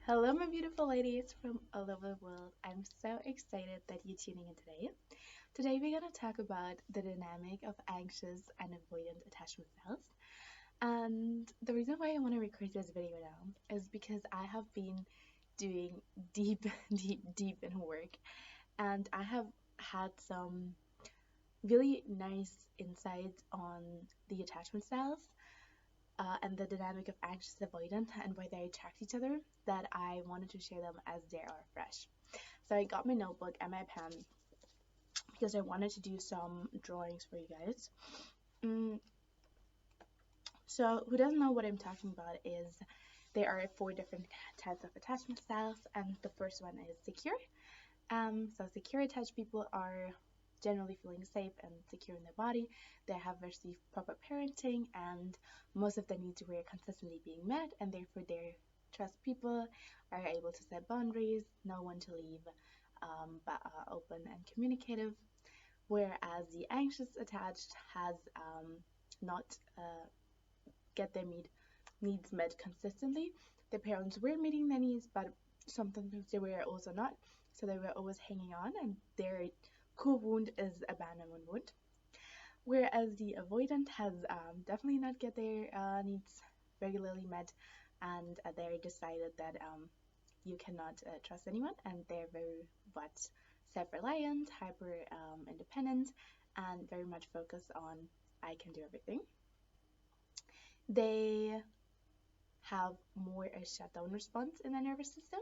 Hello, my beautiful ladies from all over the world. I'm so excited that you're tuning in today. Today, we're going to talk about the dynamic of anxious and avoidant attachment styles. And the reason why I want to record this video now is because I have been doing deep, deep in work, and I have had some really nice insights on the attachment styles and the dynamic of anxious avoidant and why they attract each other that I wanted to share them as they are fresh. So I got my notebook and my pen because I wanted to do some drawings for you guys. Mm, so who doesn't know what I'm talking about is there are four different types of attachment styles, and the first one is secure. So secure attached people are generally feeling safe and secure in their body. They have received proper parenting, and most of their needs were consistently being met, and therefore they trust people, are able to set boundaries, know when to leave, but are open and communicative. Whereas the anxious attached has not get their needs met consistently. Their parents were meeting their needs, but sometimes they were also not. So they were always hanging on, and their core wound is abandonment wound. Whereas the avoidant has definitely not get their needs regularly met, and they decided that you cannot trust anyone, and they're very much self-reliant, hyper independent, and very much focused on I can do everything. They have more a shutdown response in their nervous system,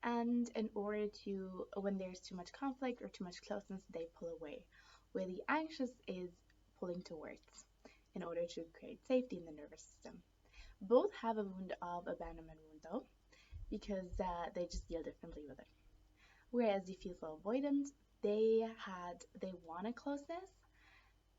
and in order to, when there's too much conflict or too much closeness, they pull away, where the anxious is pulling towards in order to create safety in the nervous system. Both have a wound of abandonment wound though, because they just deal differently with it. Whereas the fearful avoidant, they wanted closeness,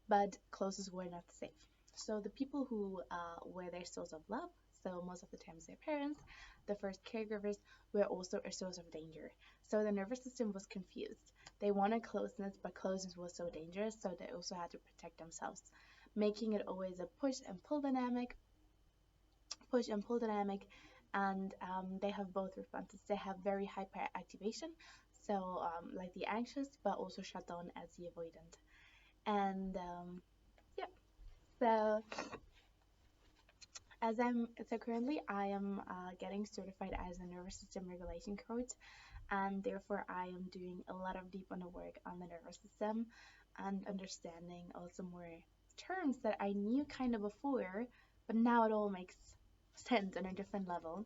but closest were not safe. So the people who were their source of love, so most of the times their parents, the first caregivers, were also a source of danger. So the nervous system was confused. They wanted closeness, but closeness was so dangerous, so they also had to protect themselves, making it always a push and pull dynamic, and they have both responses. They have very hyperactivation, so like the anxious, but also shut down as the avoidant. And yeah, so currently I am getting certified as a nervous system regulation coach, and therefore I am doing a lot of deep work on the nervous system and understanding also more terms that I knew kind of before, but now it all makes sense on a different level.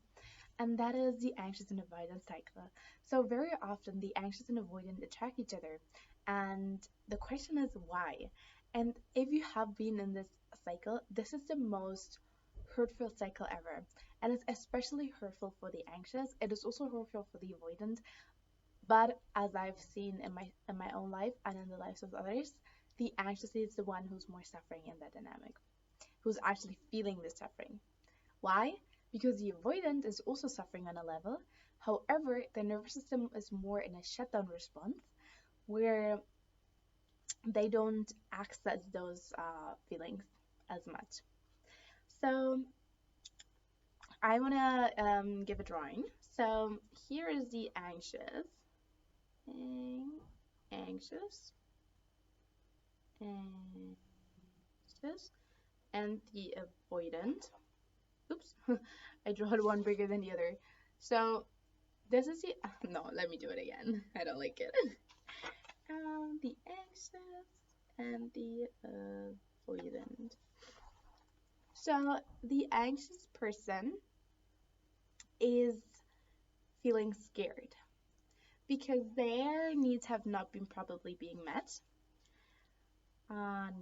And that is the anxious and avoidant cycle. So very often the anxious and avoidant attract each other, and the question is why. And if you have been in this cycle, this is the most hurtful cycle ever, and it's especially hurtful for the anxious. It is also hurtful for the avoidant, but as I've seen in my own life and in the lives of others, the anxious is the one who's more suffering in that dynamic, who's actually feeling the suffering. Why? Because the avoidant is also suffering on a level. However, the nervous system is more in a shutdown response where they don't access those feelings as much. So I want to give a drawing. So here is the anxious, anxious, anxious, and the avoidant. Oops, I drew one bigger than the other. So this is the, no, let me do it again. I don't like it. The anxious and the avoidant. So the anxious person is feeling scared because their needs have not been probably being met.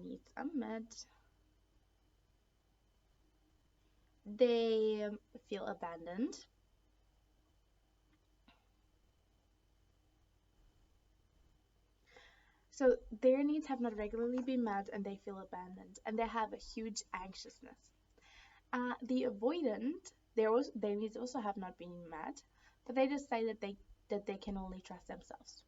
Needs unmet. They feel abandoned. So their needs have not regularly been met, and they feel abandoned, and they have a huge anxiousness. The avoidant, their needs also have not been met, but they decide that they can only trust themselves.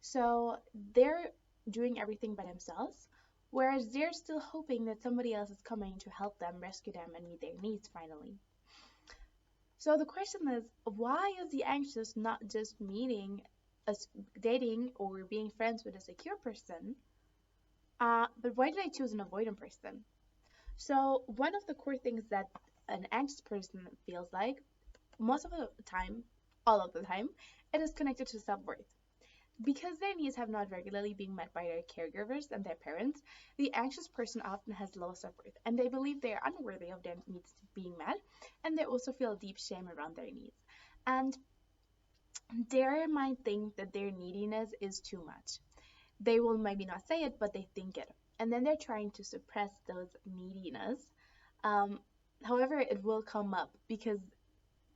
So they're doing everything by themselves, whereas they're still hoping that somebody else is coming to help them, rescue them, and meet their needs finally. So the question is, why is the anxious not just meeting, a, dating, or being friends with a secure person? But why did I choose an avoidant person? So one of the core things that an anxious person feels like, most of the time, all of the time, it is connected to self-worth. Because their needs have not regularly been met by their caregivers and their parents, the anxious person often has low self-worth, and they believe they are unworthy of their needs being met, and they also feel deep shame around their needs. And they might think that their neediness is too much. They will maybe not say it, but they think it. And then they're trying to suppress those neediness. Um, However, it will come up because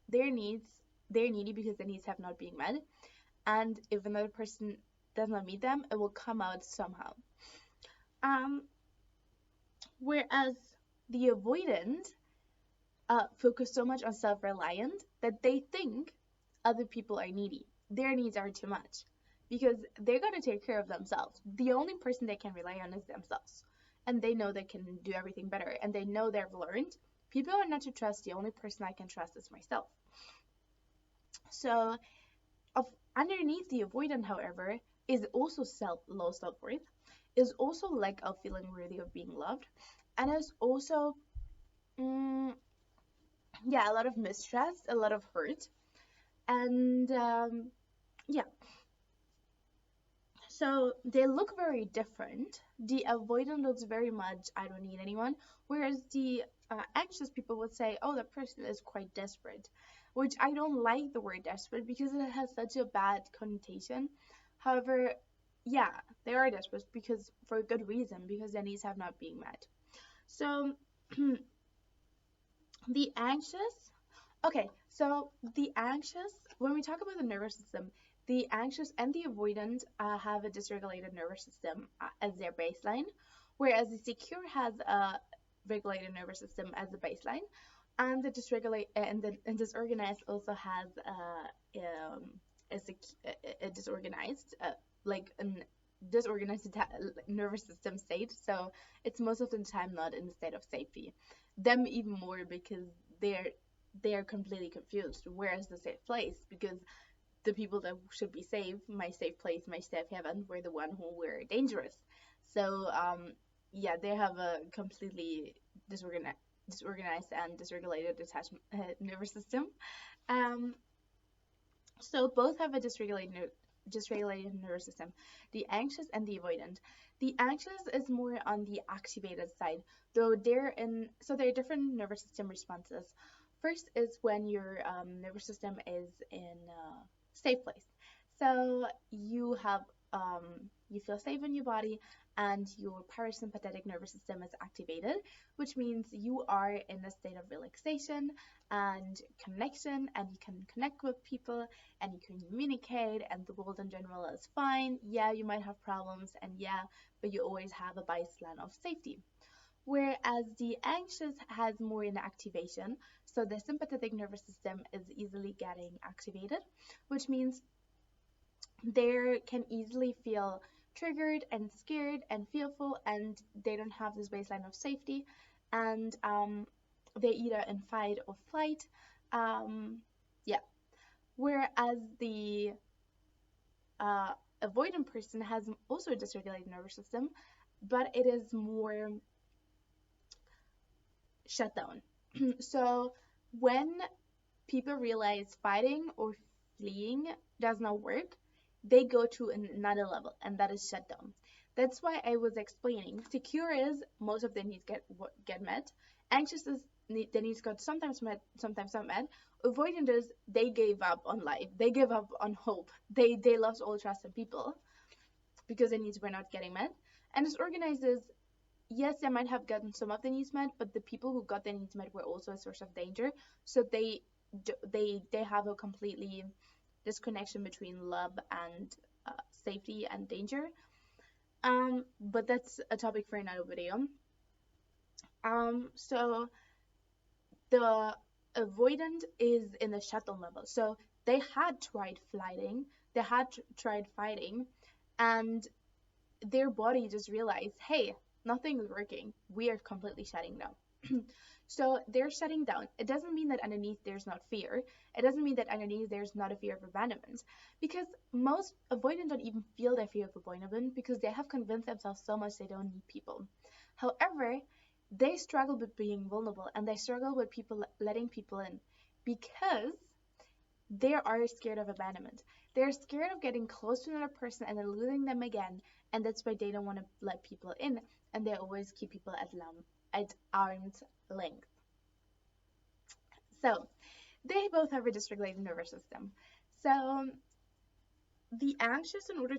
their needs, they're needy because their needs have not been met. And if another person does not meet them, it will come out somehow. Um, Whereas the avoidant focus so much on self-reliant that they think other people are needy. Their needs are too much because they're going to take care of themselves. The only person they can rely on is themselves. And they know they can do everything better. And they know they've learned people are not to trust. The only person I can trust is myself. So of, underneath the avoidant, however, is also low self-worth, is also lack of feeling worthy of being loved, and is also mm, yeah, a lot of mistrust, a lot of hurt, and yeah. So they look very different. The avoidant looks very much, I don't need anyone, whereas the anxious people would say, oh, that person is quite desperate, which I don't like the word desperate because it has such a bad connotation. However, yeah, they are desperate because for a good reason, because their needs have not been met. So the anxious, okay, so the anxious, when we talk about the nervous system, the anxious and the avoidant have a dysregulated nervous system as their baseline, whereas the secure has a regulated nervous system as the baseline, and the disorganized also has a disorganized like an disorganized nervous system state. So it's most of the time not in a state of safety. Them even more because they're they're completely confused. Where's the safe place? Because the people that should be safe, my safe place, my safe heaven, were the one who were dangerous. So yeah, they have a completely disorganized and dysregulated attachment nervous system. Um, so both have a dysregulated nervous system, the anxious and the avoidant. The anxious is more on the activated side, though there are different nervous system responses. First is when your nervous system is in a safe place. So you feel safe in your body and your parasympathetic nervous system is activated, which means you are in a state of relaxation and connection, and you can connect with people and you can communicate, and the world in general is fine. Yeah, you might have problems, and yeah, but you always have a baseline of safety. Whereas the anxious has more in activation, so the sympathetic nervous system is easily getting activated, which means they can easily feel triggered and scared and fearful, and they don't have this baseline of safety, and they're either in fight or flight. Yeah. Whereas the avoidant person has also a dysregulated nervous system, but it is more shut down. So when people realize fighting or fleeing does not work, they go to another level, and that is shutdown. That's why I was explaining. Secure is most of their needs get met. Anxious is the needs got sometimes met, sometimes not met. Avoidant is they gave up on life. They gave up on hope. They lost all trust in people because their needs were not getting met. And disorganized is, yes, they might have gotten some of the needs met, but the people who got their needs met were also a source of danger. So they have a completely disconnection between love and safety and danger. But that's a topic for another video. So the avoidant is in the shutdown level. So they had tried flighting, they had tried fighting, and their body just realized, hey, nothing is working. We are completely shutting down. So they're shutting down. It doesn't mean that underneath there's not fear. It doesn't mean that underneath there's not a fear of abandonment. Because most avoidant don't even feel their fear of abandonment because they have convinced themselves so much they don't need people. However, they struggle with being vulnerable and they struggle with people letting people in because they are scared of abandonment. They're scared of getting close to another person and then losing them again, and that's why they don't want to let people in, and they always keep people at arm's length. So they both have a dysregulated nervous system. So the anxious, in order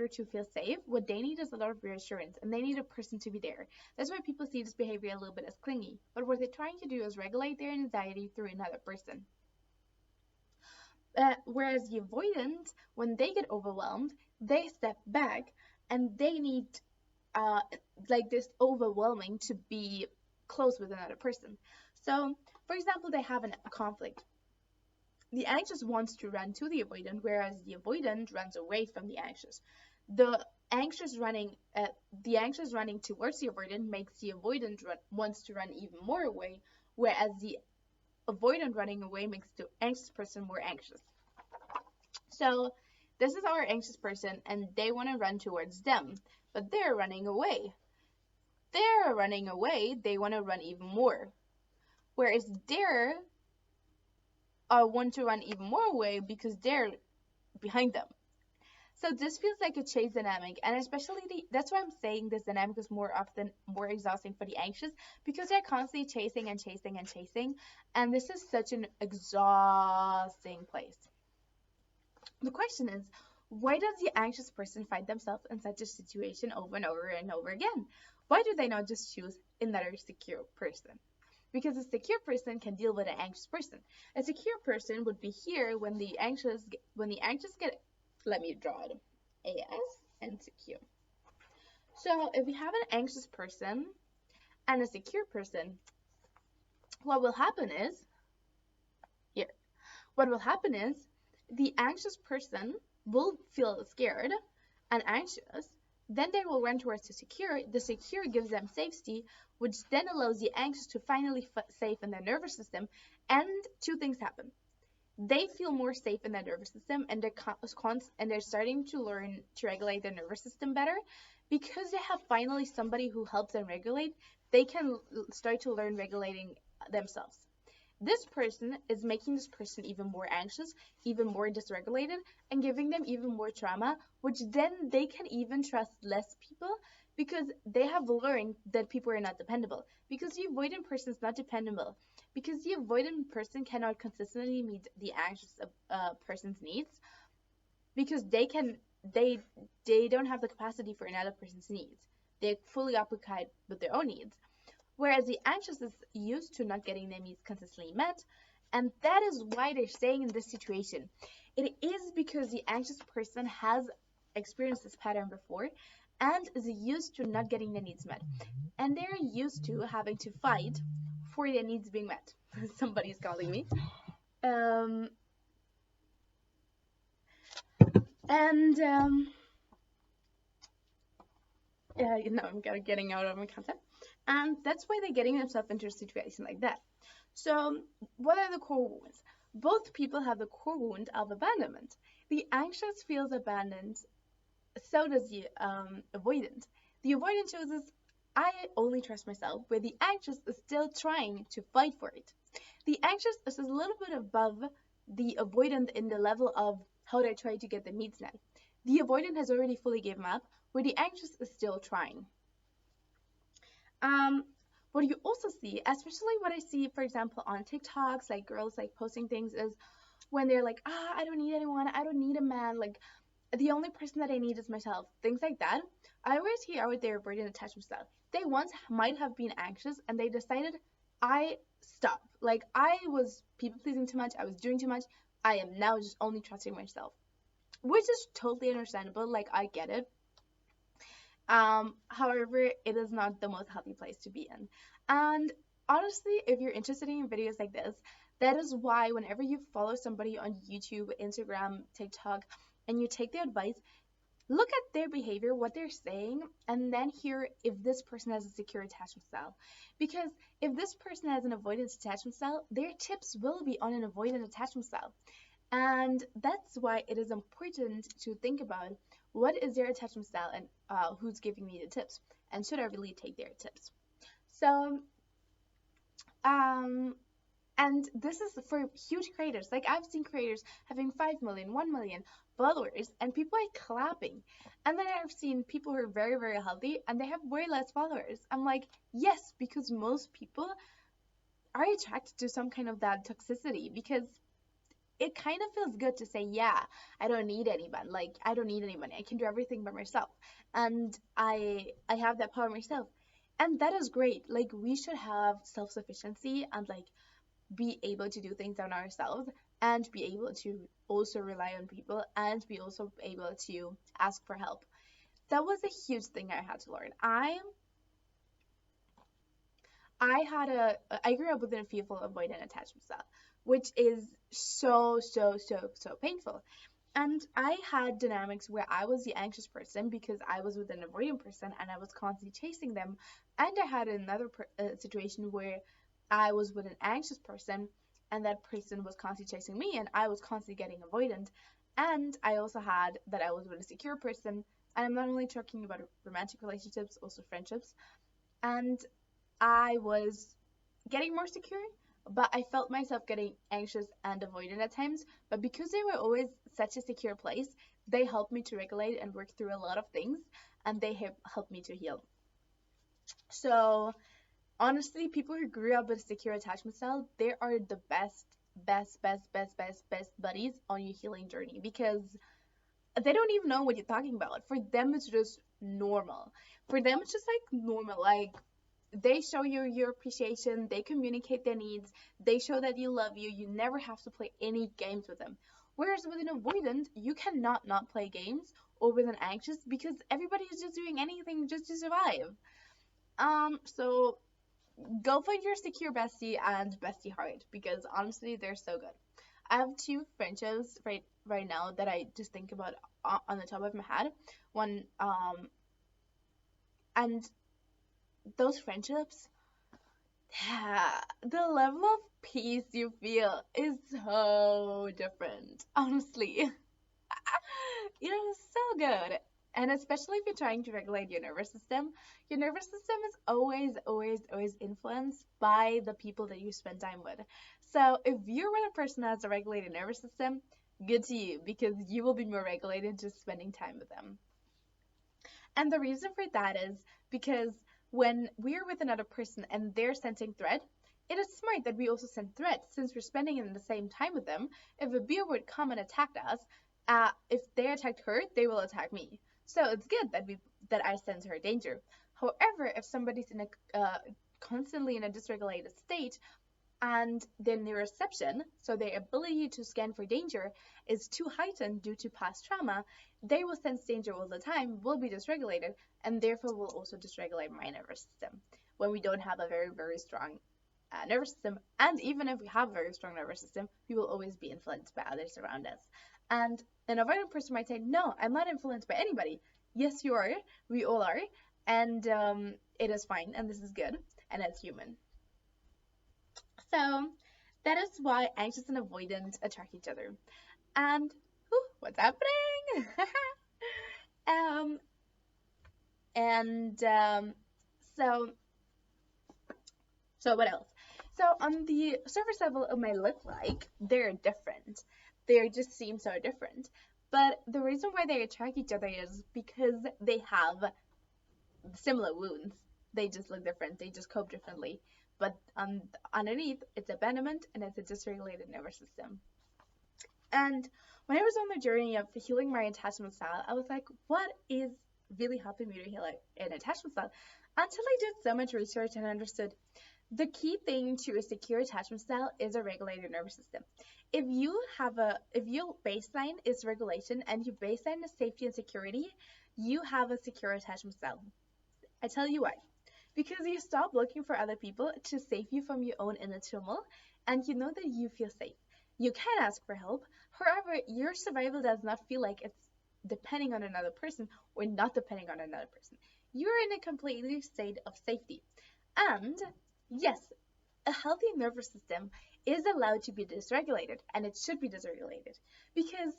to feel safe, what they need is a lot of reassurance, and they need a person to be there. That's why people see this behavior a little bit as clingy. But what they're trying to do is regulate their anxiety through another person. Whereas the avoidant, when they get overwhelmed, they step back and they need like this overwhelming to be close with another person. So, for example, they have a conflict. The anxious wants to run to the avoidant, whereas the avoidant runs away from the anxious. The anxious running towards the avoidant makes the avoidant wants to run even more away, whereas the avoidant running away makes the anxious person more anxious. So this is our anxious person, and they want to run towards them, but they're running away. They're running away. They want to run even more, whereas they're want to run even more away because they're behind them. So this feels like a chase dynamic, and especially that's why I'm saying this dynamic is more often more exhausting for the anxious, because they're constantly chasing and chasing and chasing, and this is such an exhausting place. The question is, why does the anxious person find themselves in such a situation over and over and over again? Why do they not just choose another secure person? Because a secure person can deal with an anxious person. A secure person would be here when the anxious get, let me draw it, AS and secure. So if we have an anxious person and a secure person, what will happen is the anxious person will feel scared and anxious. Then they will run towards the secure. The secure gives them safety, which then allows the anxious to finally feel safe in their nervous system. And two things happen. They feel more safe in their nervous system, and they're starting to learn to regulate their nervous system better. Because they have finally somebody who helps them regulate, they can start to learn regulating themselves. This person is making this person even more anxious, even more dysregulated, and giving them even more trauma, which then they can even trust less people because they have learned that people are not dependable. Because the avoidant person is not dependable. Because the avoidant person cannot consistently meet the anxious person's needs. Because they don't have the capacity for another person's needs. They're fully occupied with their own needs. Whereas the anxious is used to not getting their needs consistently met, and that is why they're staying in this situation. It is because the anxious person has experienced this pattern before and is used to not getting their needs met. And they're used to having to fight for their needs being met. Somebody's calling me. I'm getting out of my concept. And that's why they're getting themselves into a situation like that. So what are the core wounds? Both people have the core wound of abandonment. The anxious feels abandoned, so does the avoidant. The avoidant chooses, I only trust myself, where the anxious is still trying to fight for it. The anxious is a little bit above the avoidant in the level of how they try to get their needs met. The avoidant has already fully given up, where the anxious is still trying. What you also see, especially what I see, for example, on TikToks, like girls like posting things, is when they're like, I don't need anyone, I don't need a man, like the only person that I need is myself, things like that. I always hear out their avoidant attachment style. They once might have been anxious and they decided, I stop. Like I was people pleasing too much, I was doing too much, I am now just only trusting myself. Which is totally understandable, like I get it. However, it is not the most healthy place to be in. And honestly, if you're interested in videos like this, that is why whenever you follow somebody on YouTube, Instagram, TikTok, and you take their advice, look at their behavior, what they're saying, and then hear if this person has a secure attachment style. Because if this person has an avoidant attachment style, their tips will be on an avoidant attachment style. And that's why it is important to think about what is their attachment style and who's giving me the tips, and should I really take their tips. So, um, and this is for huge creators. Like I've seen creators having 5 million, 1 million followers, and people are clapping. And then I've seen people who are very, very healthy and they have way less followers. I'm like, yes, because most people are attracted to some kind of that toxicity, because it kind of feels good to say, yeah, I don't need anyone. Like I don't need anyone. I can do everything by myself. And I have that power myself. And that is great. Like we should have self-sufficiency and like be able to do things on ourselves, and be able to also rely on people, and be also able to ask for help. That was a huge thing I had to learn. I grew up with a fearful avoidant attachment style, which is so painful. And I had dynamics where I was the anxious person because I was with an avoidant person and I was constantly chasing them. And I had another situation where I was with an anxious person and that person was constantly chasing me and I was constantly getting avoidant. And I also had that I was with a secure person. And I'm not only talking about romantic relationships, also friendships. And I was getting more secure, but I felt myself getting anxious and avoidant at times. But because they were always such a secure place, they helped me to regulate and work through a lot of things, and they have helped me to heal. So honestly, people who grew up with a secure attachment style, they are the best buddies on your healing journey, because they don't even know what you're talking about. For them, it's just normal. For them, it's just like normal. Like they show you your appreciation, they communicate their needs, they show that you love you. You never have to play any games with them. Whereas with an avoidant, you cannot not play games, or with an anxious, because everybody is just doing anything just to survive. So go find your secure bestie and bestie heart, because honestly, they're so good. I have two friendships right now that I just think about on the top of my head. One and those friendships, yeah, the level of peace you feel is so different. Honestly, so good. And especially if you're trying to regulate your nervous system is always influenced by the people that you spend time with. So if you're with a person that has a regulated nervous system, good to you, because you will be more regulated just spending time with them. And the reason for that is because when we're with another person and they're sensing threat, it is smart that we also send threat, since we're spending in the same time with them. If a bear would come and attack us, if they attacked her, they will attack me. So it's good that I sense her danger. However, if somebody's in a constantly in a dysregulated state, and their neuroception, so their ability to scan for danger, is too heightened due to past trauma, they will sense danger all the time, will be dysregulated, and therefore will also dysregulate my nervous system when we don't have a very strong nervous system. And even if we have a very strong nervous system, we will always be influenced by others around us. And an avoidant person might say, no, I'm not influenced by anybody. Yes, you are. We all are. And it is fine, and this is good, and it's human. So that is why anxious and avoidant attract each other. And what's happening? um, and so what else? So on the surface level, it may look like they're different. They just seem so different. But the reason why they attract each other is because they have similar wounds. They just look different. They just cope differently. But underneath, it's abandonment and it's a dysregulated nervous system. And when I was on the journey of healing my attachment style, I was like, what is really helping me to heal an attachment style? Until I did so much research and understood the key thing to a secure attachment style is a regulated nervous system. If your baseline is regulation and your baseline is safety and security, you have a secure attachment style. I tell you why. Because you stop looking for other people to save you from your own inner turmoil, and you know that you feel safe. You can ask for help. However, your survival does not feel like it's depending on another person or not depending on another person. You're in a completely state of safety. And yes, a healthy nervous system is allowed to be dysregulated, and it should be dysregulated because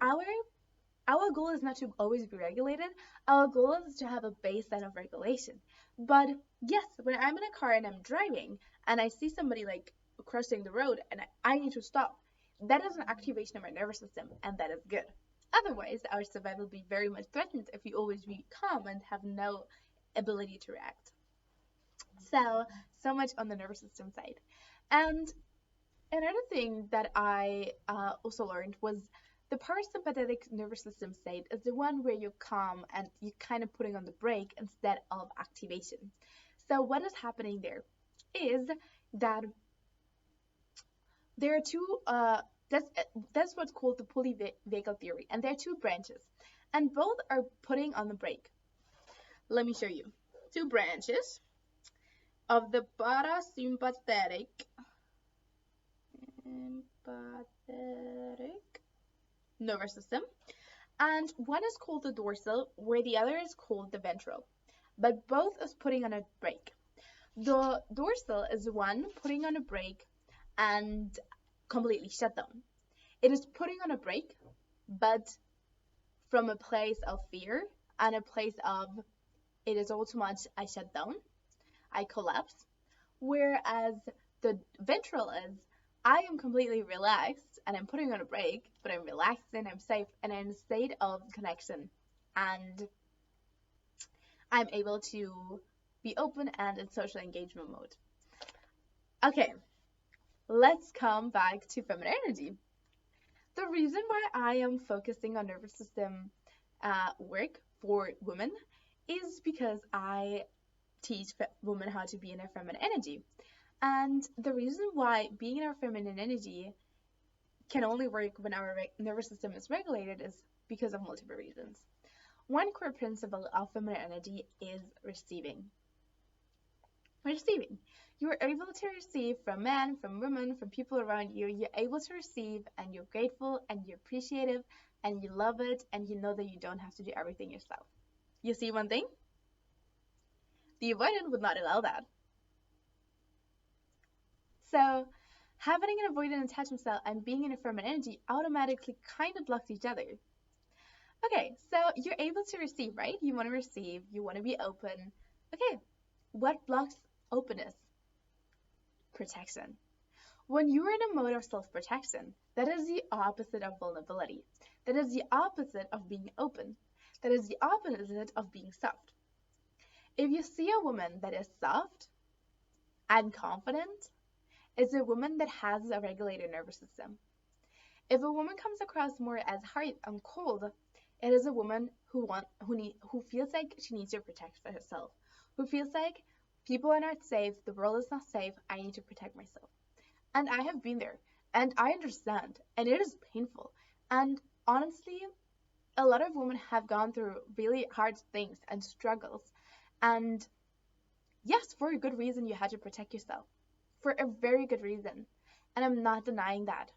our goal is not to always be regulated. Our goal is to have a baseline of regulation. But yes, when I'm in a car and I'm driving and I see somebody like crossing the road and I need to stop, that is an activation of my nervous system, and that is good. Otherwise, our survival will be very much threatened if we always be calm and have no ability to react. So much on the nervous system side. And another thing that I also learned was the parasympathetic nervous system state is the one where you're calm and you're kind of putting on the brake instead of activation. So what is happening there is that there are two, that's what's called the polyvagal theory, and there are two branches, and both are putting on the brake. Let me show you. Two branches of the parasympathetic nervous system, and one is called the dorsal, where the other is called the ventral, but both is putting on a brake. The dorsal is the one putting on a brake and completely shut down. It is putting on a brake, but from a place of fear and a place of it is all too much, I shut down, I collapse. Whereas the ventral is I am completely relaxed and I'm putting on a brake, but I'm relaxed and I'm safe and I'm in a state of connection, and I'm able to be open and in social engagement mode. Okay, let's come back to feminine energy. The reason why I am focusing on nervous system work for women is because I teach women how to be in their feminine energy. And the reason why being in our feminine energy can only work when our nervous system is regulated is because of multiple reasons. One core principle of feminine energy is receiving. Receiving. You are able to receive from men, from women, from people around you. You're able to receive and you're grateful and you're appreciative and you love it and you know that you don't have to do everything yourself. You see one thing? The avoidant would not allow that. So having an avoidant attachment style and being in a feminine energy automatically kind of blocks each other. Okay, so you're able to receive, right? You want to receive, you want to be open. Okay, what blocks openness? Protection. When you're in a mode of self-protection, that is the opposite of vulnerability. That is the opposite of being open. That is the opposite of being soft. If you see a woman that is soft and confident, it's a woman that has a regulated nervous system. If a woman comes across more as hard and cold, it is a woman who feels like she needs to protect herself, who feels like people are not safe, the world is not safe, I need to protect myself. And I have been there, and I understand, and it is painful. And honestly, a lot of women have gone through really hard things and struggles. And yes, for a good reason, you had to protect yourself. For a very good reason. And I'm not denying that.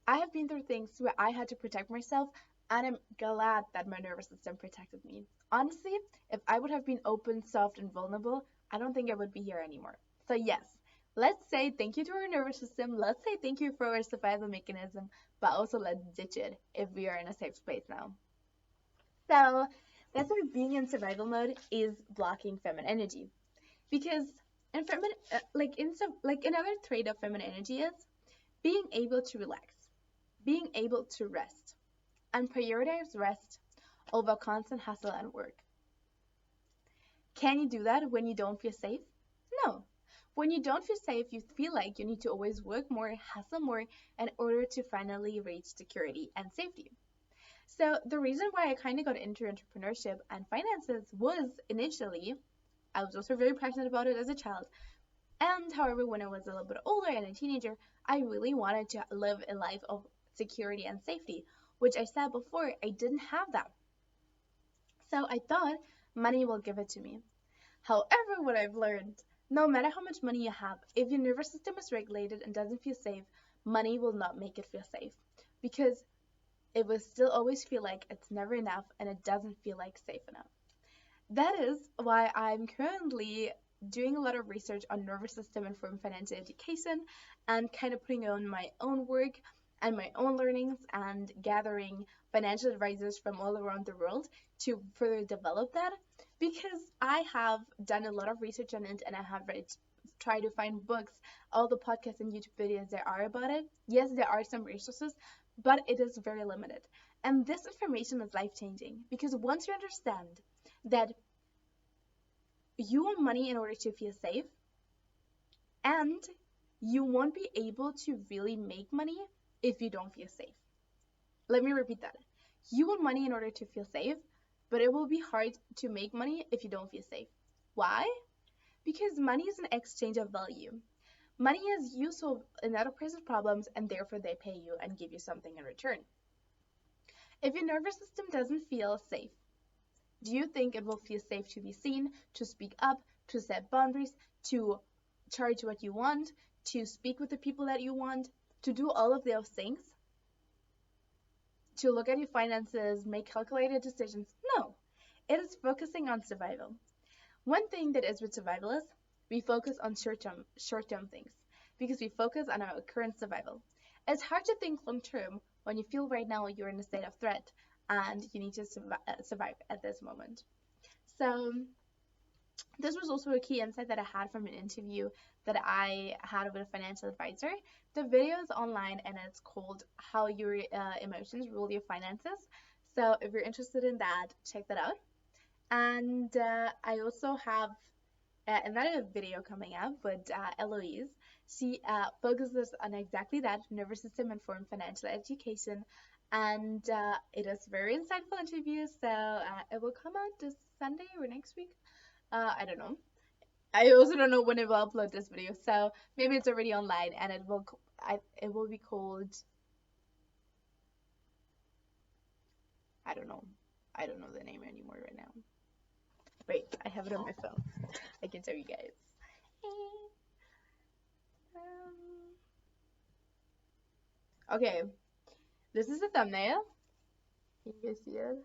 I have been through things where I had to protect myself, and I'm glad that my nervous system protected me. Honestly, if I would have been open, soft, and vulnerable, I don't think I would be here anymore. So yes, let's say thank you to our nervous system. Let's say thank you for our survival mechanism, but also let's ditch it if we are in a safe space now. So that's why being in survival mode is blocking feminine energy. Because in feminine, another trait of feminine energy is being able to relax, being able to rest, and prioritize rest over constant hustle and work. Can you do that when you don't feel safe? No. When you don't feel safe, you feel like you need to always work more, hustle more in order to finally reach security and safety. So the reason why I kind of got into entrepreneurship and finances was initially, I was also very passionate about it as a child. And however, when I was a little bit older and a teenager, I really wanted to live a life of security and safety, which I said before, I didn't have that. So I thought money will give it to me. However, what I've learned, no matter how much money you have, if your nervous system is regulated and doesn't feel safe, money will not make it feel safe. Because it will still always feel like it's never enough and it doesn't feel like safe enough. That is why I'm currently doing a lot of research on nervous system informed financial education and kind of putting on my own work and my own learnings and gathering financial advisors from all around the world to further develop that, because I have done a lot of research on it and I have read, try to find books, all the podcasts and YouTube videos there are about it. Yes, there are some resources, but it is very limited. And this information is life changing because once you understand that you want money in order to feel safe, and you won't be able to really make money if you don't feel safe. Let me repeat that. You want money in order to feel safe, but it will be hard to make money if you don't feel safe. Why? Because money is an exchange of value. Money is you solve another person's problems and therefore they pay you and give you something in return. If your nervous system doesn't feel safe, do you think it will feel safe to be seen, to speak up, to set boundaries, to charge what you want, to speak with the people that you want, to do all of those things? To look at your finances, make calculated decisions? No. It is focusing on survival. One thing that is with survival is we focus on short-term things because we focus on our current survival. It's hard to think long-term when you feel right now you're in a state of threat and you need to survive at this moment. So this was also a key insight that I had from an interview that I had with a financial advisor. The video is online and it's called How Your Emotions Rule Your Finances. So if you're interested in that, check that out. And I also have another video coming up with Eloise. She focuses on exactly that, nervous system informed financial education. And it is a very insightful interview. So it will come out this Sunday or next week. I don't know. I also don't know when it will upload this video, so maybe it's already online and it will be called, I don't know. I don't know the name anymore right now. Wait, I have it on my phone. I can tell you guys. Okay, this is the thumbnail. Can you guys see it?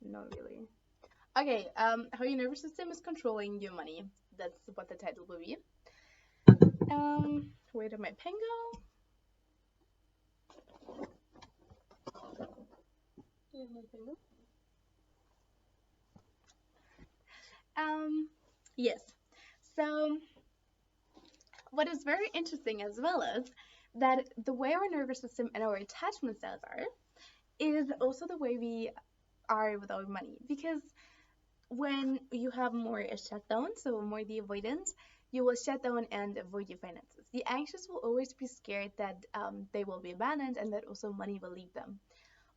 Not really. Okay, how your nervous system is controlling your money. That's what the title will be. Where did my pen go? Where did my pen go? Yes. So, what is very interesting as well is that the way our nervous system and our attachment styles are is also the way we are with our money. Because when you have more a shutdown, so more the avoidant, you will shut down and avoid your finances. The anxious will always be scared that they will be abandoned and that also money will leave them.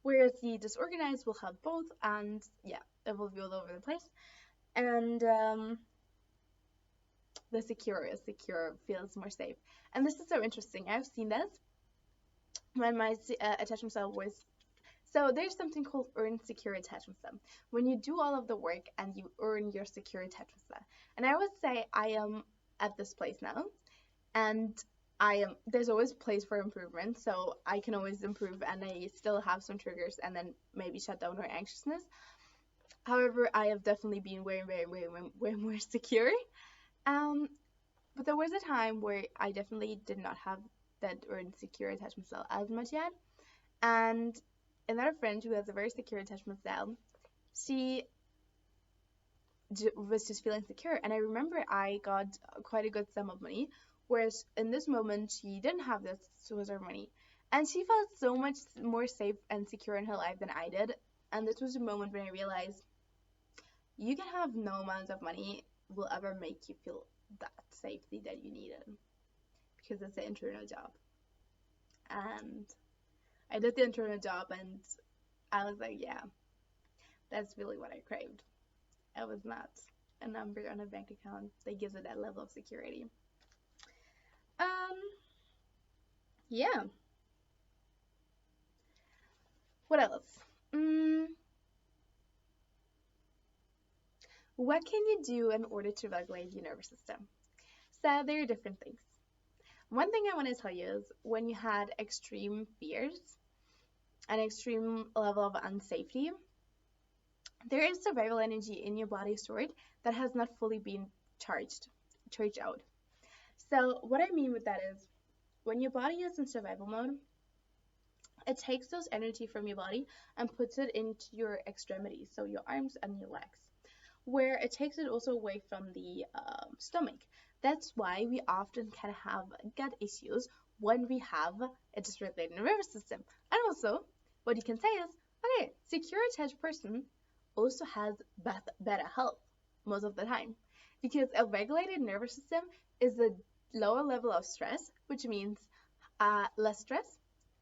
Whereas the disorganized will have both, and yeah, it will be all over the place. And the secure feels more safe. And this is so interesting. I've seen this when my attachment style was. So there's something called earned secure attachment style. When you do all of the work and you earn your secure attachment style. And I would say I am at this place now, and there's always a place for improvement, so I can always improve and I still have some triggers and then maybe shut down or anxiousness. However, I have definitely been way more secure. But there was a time where I definitely did not have that earned secure attachment style as much yet. And another friend who has a very secure attachment style, she was just feeling secure. And I remember I got quite a good sum of money, whereas in this moment she didn't have this was her money. And she felt so much more safe and secure in her life than I did. And this was a moment when I realized you can have no amount of money will ever make you feel that safety that you needed, because it's an internal job. And I did the internal job and I was like, yeah, that's really what I craved. It was not a number on a bank account that gives it that level of security. Yeah. What else? What can you do in order to regulate your nervous system? So there are different things. One thing I want to tell you is when you had extreme fears, an extreme level of unsafety, there is survival energy in your body stored that has not fully been charged out. So what I mean with that is when your body is in survival mode, it takes those energy from your body and puts it into your extremities, so your arms and your legs, where it takes it also away from the stomach. That's why we often can have gut issues when we have a dysregulated nervous system. And also, what you can say is, okay, secure attached person also has better health most of the time, because a regulated nervous system is a lower level of stress, which means less stress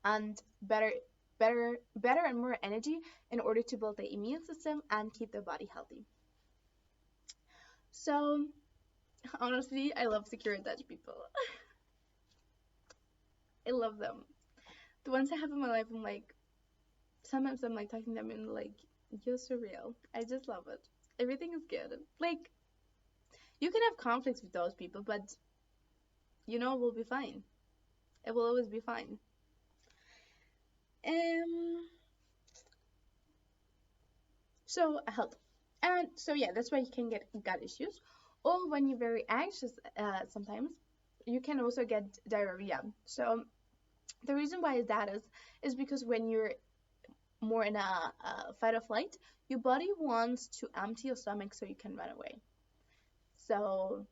and better and more energy in order to build the immune system and keep the body healthy. So honestly, I love secure attached people. I love them. The ones I have in my life, I'm like, sometimes I'm like talking to them and like, you're surreal. I just love it. Everything is good. Like, you can have conflicts with those people, but we'll be fine. It will always be fine. So health. And so yeah, that's why you can get gut issues. Or when you're very anxious, sometimes you can also get diarrhea. So the reason why that is because when you're more in a fight or flight, your body wants to empty your stomach so you can run away. So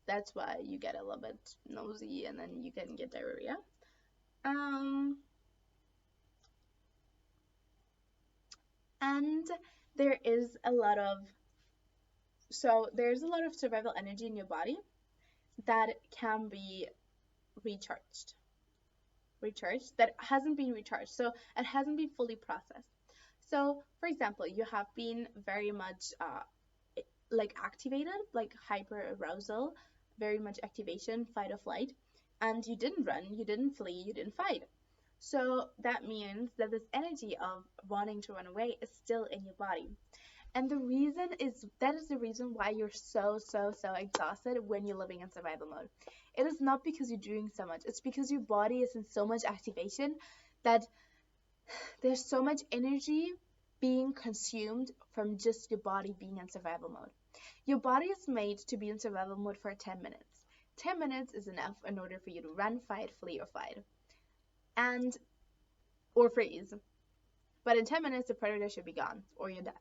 that's why you get a little bit nosy and then you can get diarrhea. And there's a lot of survival energy in your body that can be recharged that hasn't been recharged, so it hasn't been fully processed. So for example, you have been very much like activated, like hyper arousal, very much activation, fight or flight, and you didn't run, you didn't flee, you didn't fight. So that means that this energy of wanting to run away is still in your body. And that is the reason why you're so exhausted when you're living in survival mode. It is not because you're doing so much, it's because your body is in so much activation that there's so much energy being consumed from just your body being in survival mode. Your body is made to be in survival mode for 10 minutes. 10 minutes is enough in order for you to run, fight, flee, or fight. Or freeze. But in 10 minutes, the predator should be gone, or you're dead.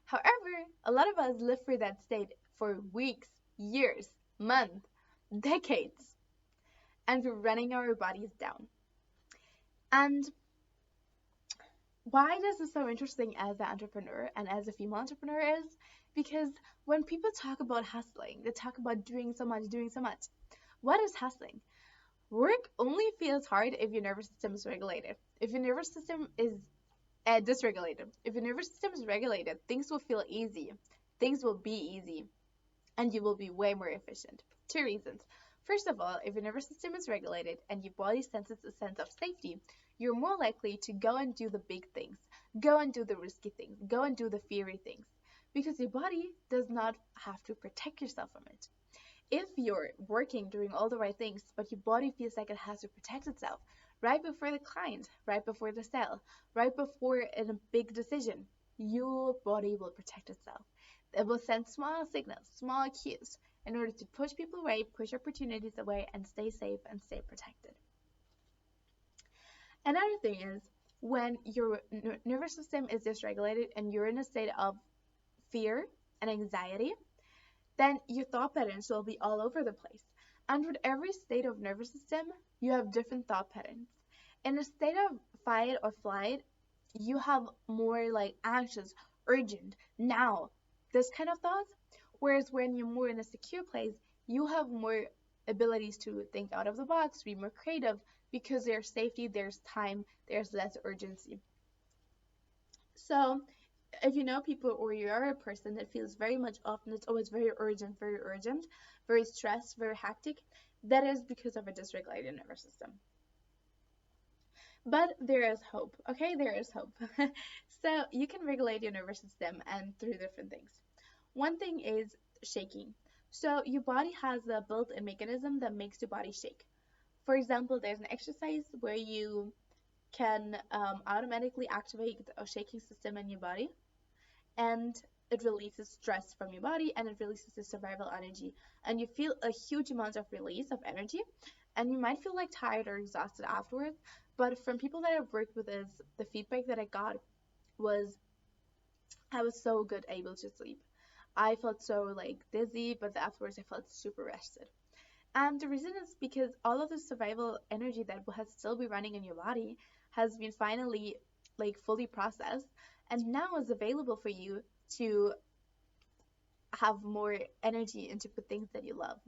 However, a lot of us live through that state for weeks, years, months, decades, and we're running our bodies down. And why this is so interesting as an entrepreneur and as a female entrepreneur is because when people talk about hustling, they talk about doing so much. What is hustling? Work only feels hard if your nervous system is regulated. If your nervous system is dysregulated. If your nervous system is regulated, things will feel easy. Things will be easy. And you will be way more efficient. 2 reasons. First of all, if your nervous system is regulated and your body senses a sense of safety, you're more likely to go and do the big things, go and do the risky things, go and do the fiery things, because your body does not have to protect yourself from it. If you're working, doing all the right things, but your body feels like it has to protect itself, right before the client, right before the sale, right before a big decision, your body will protect itself. It will send small signals, small cues, in order to push people away, push opportunities away, and stay safe and stay protected. Another thing is when your nervous system is dysregulated and you're in a state of fear and anxiety, then your thought patterns will be all over the place. And with every state of nervous system, you have different thought patterns. In a state of fight or flight, you have more like anxious, urgent, now, this kind of thoughts. Whereas when you're more in a secure place, you have more abilities to think out of the box, be more creative, because there's safety, there's time, there's less urgency. So if you know people or you are a person that feels very much often it's always very urgent, very stressed, very hectic, that is because of a dysregulated nervous system. But there is hope, okay? There is hope. So you can regulate your nervous system and through different things. One thing is shaking. So your body has a built-in mechanism that makes your body shake. For example, there's an exercise where you can automatically activate a shaking system in your body, and it releases stress from your body, and it releases the survival energy, and you feel a huge amount of release of energy, and you might feel like tired or exhausted afterwards. But from people that I've worked with, is the feedback that I got was I was so good able to sleep. I felt so like dizzy, but afterwards I felt super rested. And the reason is because all of the survival energy that has still be running in your body has been finally like fully processed and now is available for you to have more energy into the things that you love.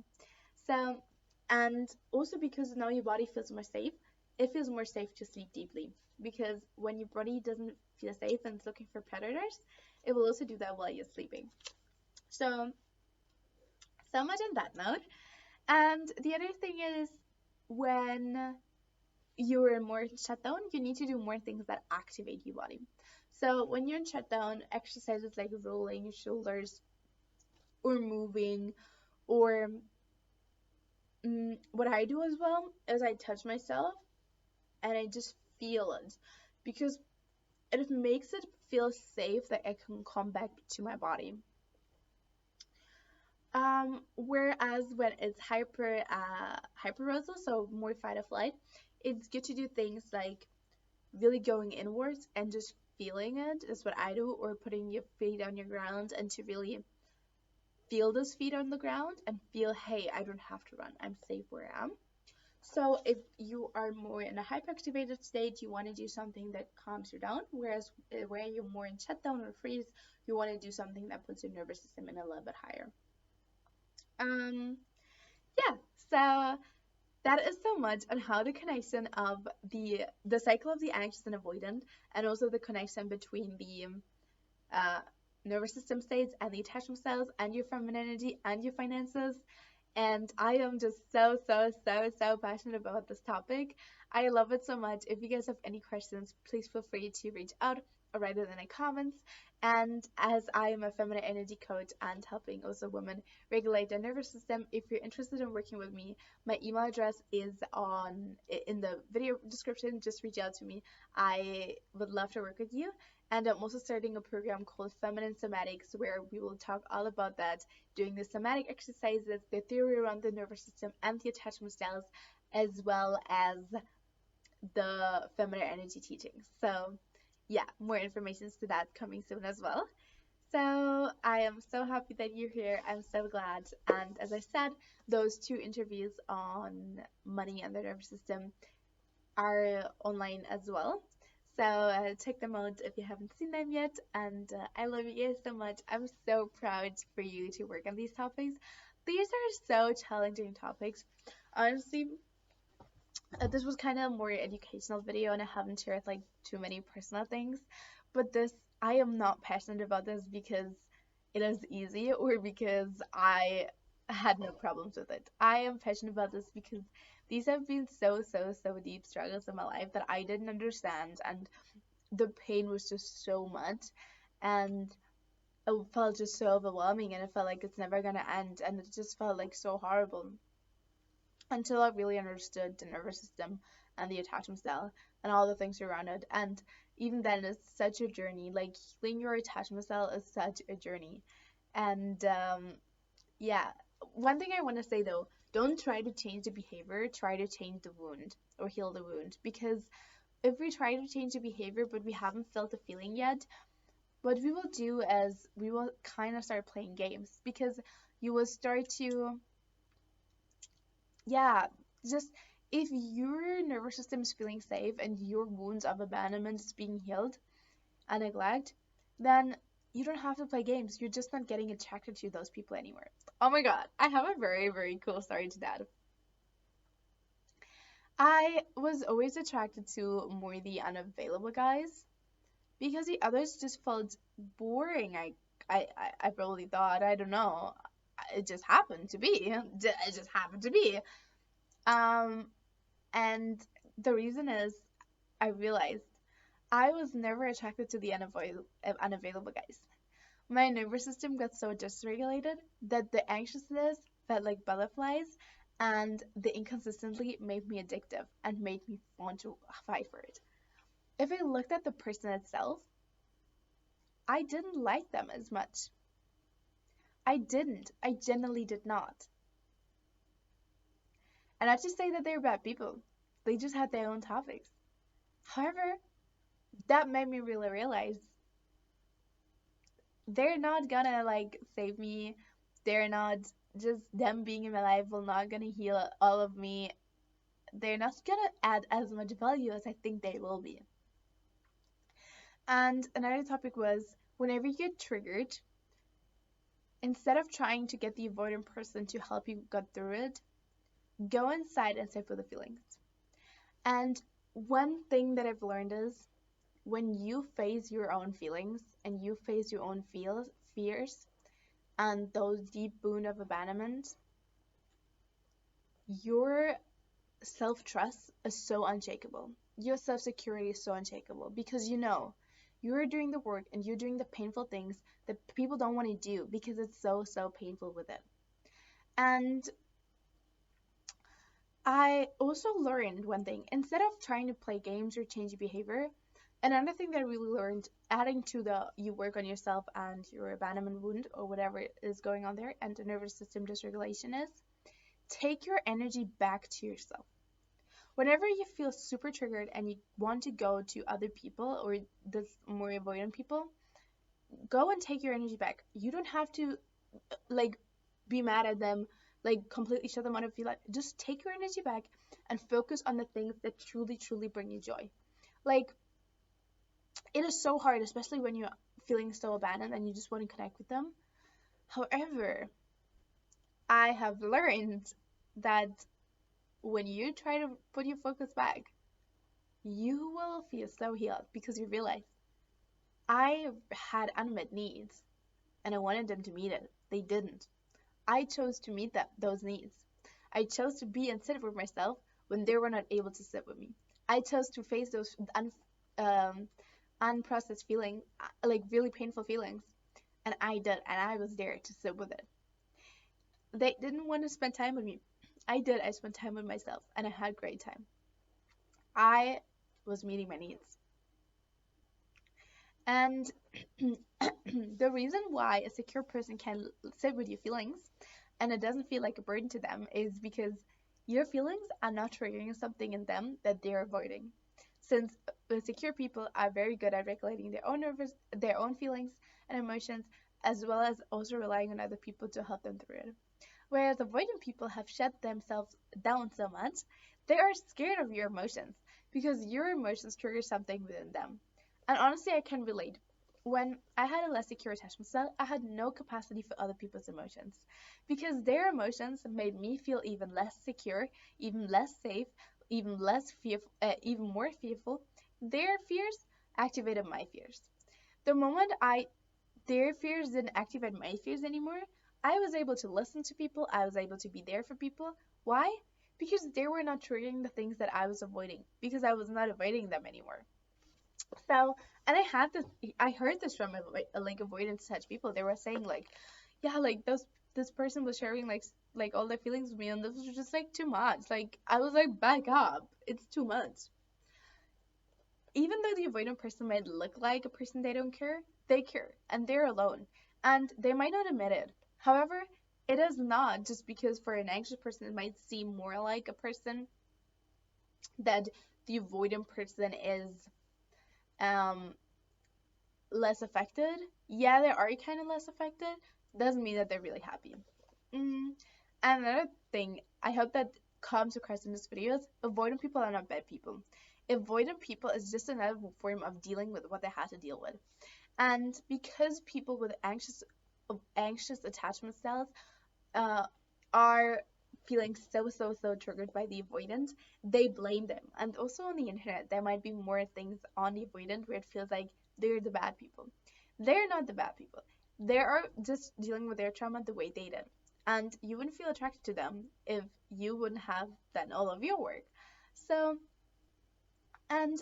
So, and also because now your body feels more safe, it feels more safe to sleep deeply. Because when your body doesn't feel safe and it's looking for predators, it will also do that while you're sleeping. So, so much on that note. And the other thing is when you're more in shutdown, you need to do more things that activate your body. So when you're in shutdown, exercises like rolling your shoulders or moving or what I do as well is I touch myself and I just feel it because it makes it feel safe that I can come back to my body. Whereas when it's hyperarousal, so more fight or flight, it's good to do things like really going inwards and just feeling it is what I do, or putting your feet on your ground and to really feel those feet on the ground and feel, hey, I don't have to run. I'm safe where I am. So if you are more in a hyperactivated state, you want to do something that calms you down, whereas where you're more in shutdown or freeze, you want to do something that puts your nervous system in a little bit higher. Um, yeah, so that is so much on how the connection of the cycle of the anxious and avoidant, and also the connection between the uh, nervous system states and the attachment styles and your femininity and your finances. And I am just so passionate about this topic. I love it so much. If you guys have any questions, please feel free to reach out or write it in the comments. And as I am a feminine energy coach and helping also women regulate their nervous system, if you're interested in working with me, my email address is on in the video description. Just reach out to me. I would love to work with you. And I'm also starting a program called Feminine Somatics, where we will talk all about that, doing the somatic exercises, the theory around the nervous system and the attachment styles, as well as the feminine energy teachings. So yeah, more information to that coming soon as well. So I am so happy that you're here. I'm so glad. And as I said, those 2 interviews on money and the nervous system are online as well. So check them out if you haven't seen them yet. And I love you guys so much. I'm so proud for you to work on these topics. These are so challenging topics. Honestly, this was kind of more educational video and I haven't shared like too many personal things. But this, I am not passionate about this because it is easy or because I had no problems with it. I am passionate about this because these have been so deep struggles in my life that I didn't understand, and the pain was just so much, and it felt just so overwhelming, and it felt like it's never gonna end, and it just felt like so horrible until I really understood the nervous system and the attachment style and all the things around it. And even then, it's such a journey. Like healing your attachment style is such a journey. And yeah, one thing I want to say though, don't try to change the behavior, try to change the wound or heal the wound. Because if we try to change the behavior but we haven't felt the feeling yet, what we will do is we will kind of start playing games, because you will start to, yeah, just if your nervous system is feeling safe and your wounds of abandonment is being healed and neglect, then you don't have to play games. You're just not getting attracted to those people anymore. Oh my god, I have a very cool story to that. I was always attracted to more the unavailable guys because the others just felt boring. I probably thought, I don't know, it just happened to be. It just happened to be. Um, and the reason is I realized I was never attracted to the unavailable guys. My nervous system got so dysregulated that the anxiousness felt like butterflies, and the inconsistency made me addictive and made me want to fight for it. if I looked at the person itself, I didn't like them as much. I didn't. I genuinely did not. And not to say that they're bad people. They just had their own topics. However, that made me really realize they're not gonna like save me. They're not, just them being in my life will not gonna heal all of me. They're not gonna add as much value as I think they will be. And another topic was, whenever you get triggered, instead of trying to get the avoidant person to help you get through it, go inside and sit with the feelings. And one thing that I've learned is, when you face your own feelings and you face your own fears and those deep wound of abandonment, your self-trust is so unshakable. Your self-security is so unshakable because you know you're doing the work and you're doing the painful things that people don't want to do because it's so, so painful with it. And I also learned one thing. Instead of trying to play games or change your behavior, another thing that I really learned, adding to the you work on yourself and your abandonment wound or whatever is going on there and the nervous system dysregulation, is take your energy back to yourself. Whenever you feel super triggered and you want to go to other people or the more avoidant people, go and take your energy back. You don't have to like be mad at them, like completely shut them out of your life. Just take your energy back and focus on the things that truly, truly bring you joy. Like, it is so hard, especially when you're feeling so abandoned and you just want to connect with them. However, I have learned that when you try to put your focus back, you will feel so healed because you realize I had unmet needs and I wanted them to meet it. They didn't. I chose to meet those needs. I chose to be and sit with myself when they were not able to sit with me. I chose to face those unprocessed feelings, like really painful feelings, and I did, and I was there to sit with it. They didn't want to spend time with me. I did. I spent time with myself, and I had a great time. I was meeting my needs. And the reason why a secure person can sit with your feelings and it doesn't feel like a burden to them is because your feelings are not triggering something in them that they're avoiding. Since secure people are very good at regulating their own feelings and emotions, as well as also relying on other people to help them through it. Whereas avoidant people have shut themselves down so much, they are scared of your emotions because your emotions trigger something within them. And honestly, I can relate. When I had a less secure attachment style, I had no capacity for other people's emotions because their emotions made me feel even less secure, even less safe, even less fearful, even more fearful. Their fears activated my fears. The moment their fears didn't activate my fears anymore, I was able to listen to people. I was able to be there for people. Why? Because they were not triggering the things that I was avoiding because I was not avoiding them anymore. So, and I heard this from like avoidance touch people. They were saying like, yeah, like this person was sharing like all their feelings with me, and this was just like too much. Like I was like, back up, it's too much. Even though the avoidant person might look like a person they care, and they're alone, and they might not admit it. However, it is not just because for an anxious person it might seem more like a person that the avoidant person is less affected. Yeah, they are kind of less affected. Doesn't mean that they're really happy. And another thing, I hope that comes across in this video is avoidant people are not bad people. Avoidant people is just another form of dealing with what they have to deal with. And because people with anxious attachment styles are feeling so triggered by the avoidant, they blame them. And also on the internet, there might be more things on the avoidant where it feels like they're the bad people. They're not the bad people. They are just dealing with their trauma the way they did. And you wouldn't feel attracted to them if you wouldn't have done all of your work. So, and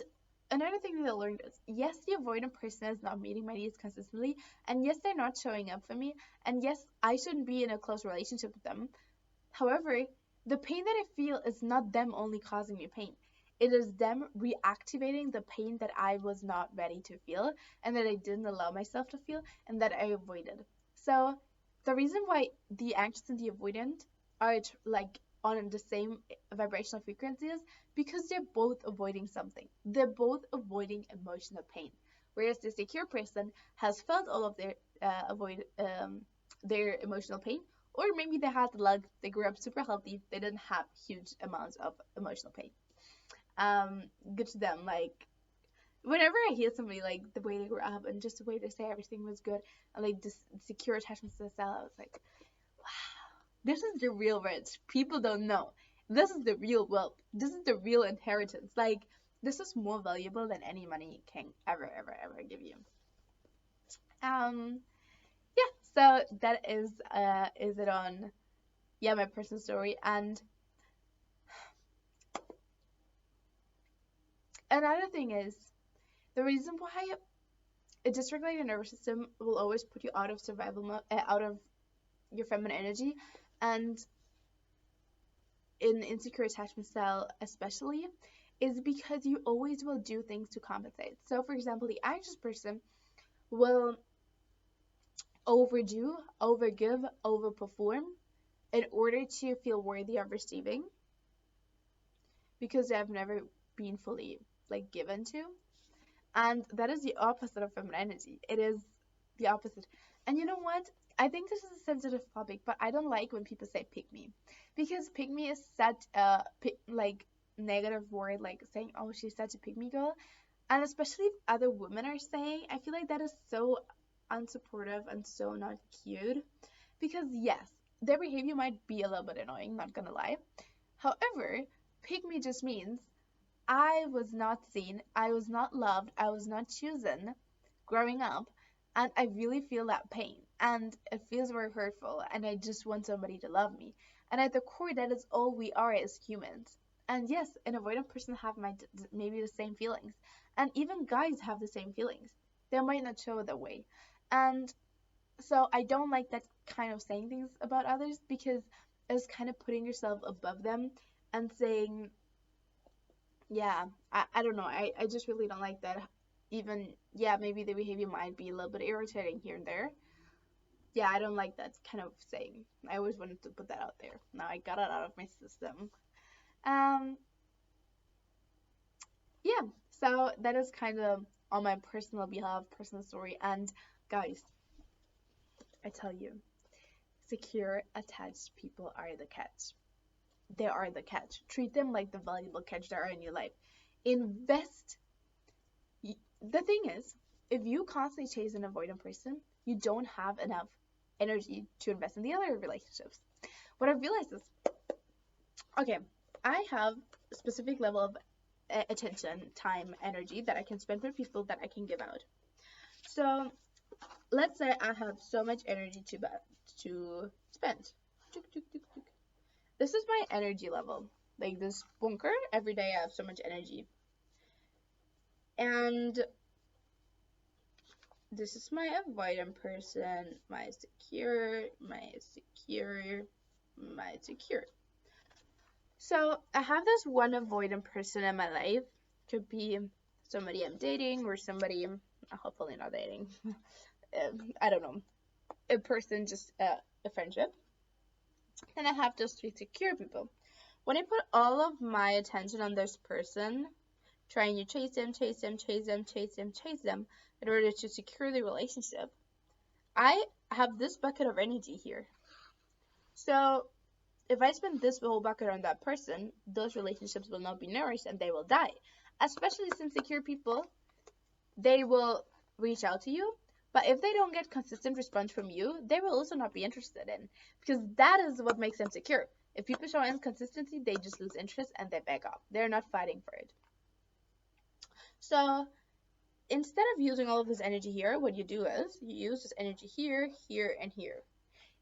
another thing that I learned is, yes, the avoidant person is not meeting my needs consistently, and yes, they're not showing up for me, and yes, I shouldn't be in a close relationship with them. However, the pain that I feel is not them only causing me pain. It is them reactivating the pain that I was not ready to feel and that I didn't allow myself to feel and that I avoided. So the reason why the anxious and the avoidant are like on the same vibrational frequency is because they're both avoiding something. They're both avoiding emotional pain. Whereas the secure person has felt all of their emotional pain, or maybe they had luck, they grew up super healthy, they didn't have huge amounts of emotional pain. Good to them. Like whenever I hear somebody like the way they grew up and just the way they say everything was good and like this secure attachment to the cell, I was like, wow, this is the real rich. People don't know. This is the real wealth. This is the real inheritance. Like this is more valuable than any money can ever give you. Yeah, so that is it on my personal story. And another thing is the reason why a dysregulated nervous system will always put you out of survival mode, out of your feminine energy, and in insecure attachment style especially, is because you always will do things to compensate. So for example, the anxious person will overdo, overgive, overperform in order to feel worthy of receiving because they have never been fully like given to. And that is the opposite of feminine energy. It is the opposite. And you know what? I think this is a sensitive topic, but I don't like when people say pick me, because pick me is such a like negative word, like saying, oh, she's such a pick me girl. And especially if other women are saying, I feel like that is so unsupportive and so not cute. Because yes, their behavior might be a little bit annoying, not gonna lie. However, pick me just means I was not seen, I was not loved, I was not chosen growing up, and I really feel that pain, and it feels very hurtful, and I just want somebody to love me. And at the core, that is all we are as humans. And yes, an avoidant person have maybe the same feelings, and even guys have the same feelings. They might not show it that way, and so I don't like that kind of saying things about others, because it's kind of putting yourself above them and saying, yeah, I don't know. I just really don't like that. Even, yeah, maybe the behavior might be a little bit irritating here and there. Yeah, I don't like that kind of saying. I always wanted to put that out there. Now I got it out of my system. Um, yeah, so that is kind of on my personal behalf, personal story. And guys, I tell you, secure, attached people are the catch. They are the catch. Treat them like the valuable catch they are in your life. Invest. The thing is, if you constantly chase an avoidant person, you don't have enough energy to invest in the other relationships. What I realized is, okay, I have a specific level of attention, time, energy that I can spend with people that I can give out. So let's say I have so much energy to spend. This is my energy level. Like this bunker, every day I have so much energy. And this is my avoidant person, my secure, my secure, my secure. So I have this one avoidant person in my life. Could be somebody I'm dating or somebody I'm hopefully not dating. I don't know. A person, just a friendship. And I have those three secure people. When I put all of my attention on this person, trying to chase them in order to secure the relationship, I have this bucket of energy here. So if I spend this whole bucket on that person, those relationships will not be nourished and they will die. Especially since secure people, they will reach out to you, but if they don't get consistent response from you, they will also not be interested in, because that is what makes them secure. If people show inconsistency, they just lose interest and they back off. They're not fighting for it. So instead of using all of this energy here, what you do is you use this energy here, here, and here.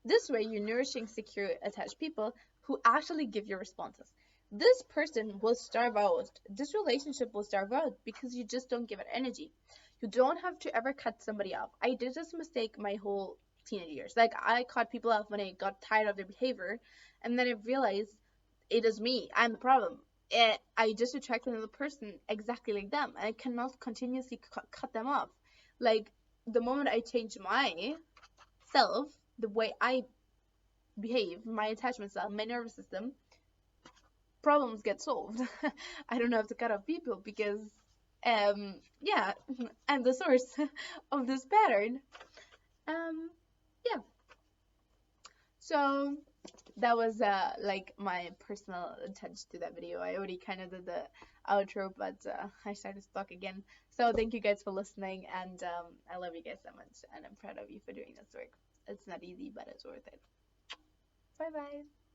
This way, you're nourishing secure, attached people who actually give you responses. This person will starve out. This relationship will starve out because you just don't give it energy. You don't have to ever cut somebody off. I did this mistake my whole teenage years. Like, I cut people off when I got tired of their behavior, and then I realized it is me. I'm the problem. I just attract another person exactly like them, and I cannot continuously cut them off. Like, the moment I change myself, the way I behave, my attachment style, my nervous system, problems get solved. I don't have to cut off people because, yeah, I'm the source of this pattern. Um, yeah. So that was like my personal touch to that video. I already kind of did the outro, but I started to talk again. So thank you guys for listening, and I love you guys so much, and I'm proud of you for doing this work. It's not easy, but it's worth it. Bye bye.